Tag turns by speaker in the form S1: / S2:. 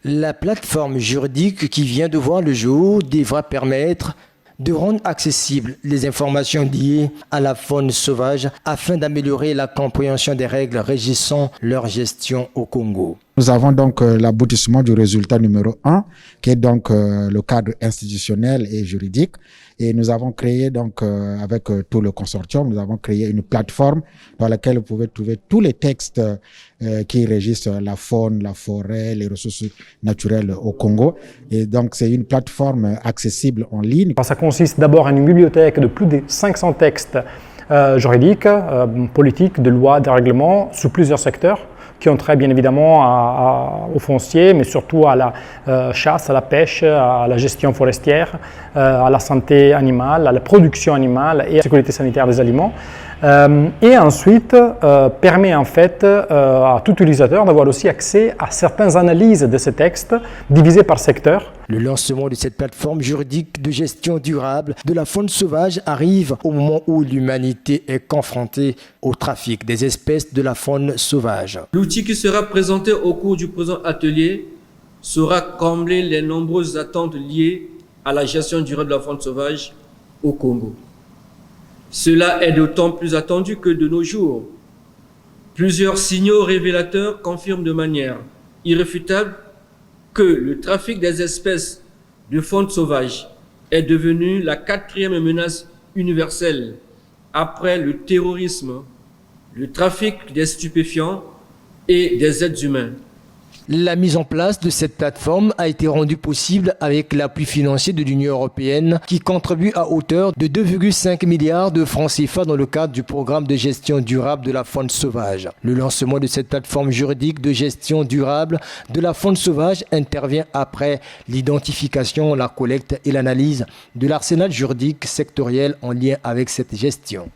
S1: La plateforme juridique qui vient de voir le jour devra permettre de rendre accessibles les informations liées à la faune sauvage afin d'améliorer la compréhension des règles régissant leur gestion au Congo.
S2: Nous avons donc l'aboutissement du résultat numéro 1, qui est donc le cadre institutionnel et juridique. Et nous avons créé donc avec tout le consortium, nous avons créé une plateforme dans laquelle vous pouvez trouver tous les textes qui régissent la faune, la forêt, les ressources naturelles au Congo. Et donc c'est une plateforme accessible en ligne.
S3: Ça consiste d'abord en une bibliothèque de plus de 500 textes juridiques, politiques, de lois, de règlements, sous plusieurs secteurs, qui ont trait bien évidemment au foncier, mais surtout à la chasse, à la pêche, à la gestion forestière, à la santé animale, à la production animale et à la sécurité sanitaire des aliments. Et ensuite, permet en fait à tout utilisateur d'avoir aussi accès à certaines analyses de ces textes divisés par secteur.
S1: Le lancement de cette plateforme juridique de gestion durable de la faune sauvage arrive au moment où l'humanité est confrontée au trafic des espèces de la faune sauvage.
S4: L'outil qui sera présenté au cours du présent atelier saura combler les nombreuses attentes liées à la gestion durable de la faune sauvage au Congo. Cela est d'autant plus attendu que de nos jours, plusieurs signaux révélateurs confirment de manière irréfutable que le trafic des espèces de faune sauvage est devenu la 4e menace universelle après le terrorisme, le trafic des stupéfiants et des êtres humains.
S1: La mise en place de cette plateforme a été rendue possible avec l'appui financier de l'Union européenne qui contribue à hauteur de 2,5 milliards de francs CFA dans le cadre du programme de gestion durable de la faune sauvage. Le lancement de cette plateforme juridique de gestion durable de la faune sauvage intervient après l'identification, la collecte et l'analyse de l'arsenal juridique sectoriel en lien avec cette gestion.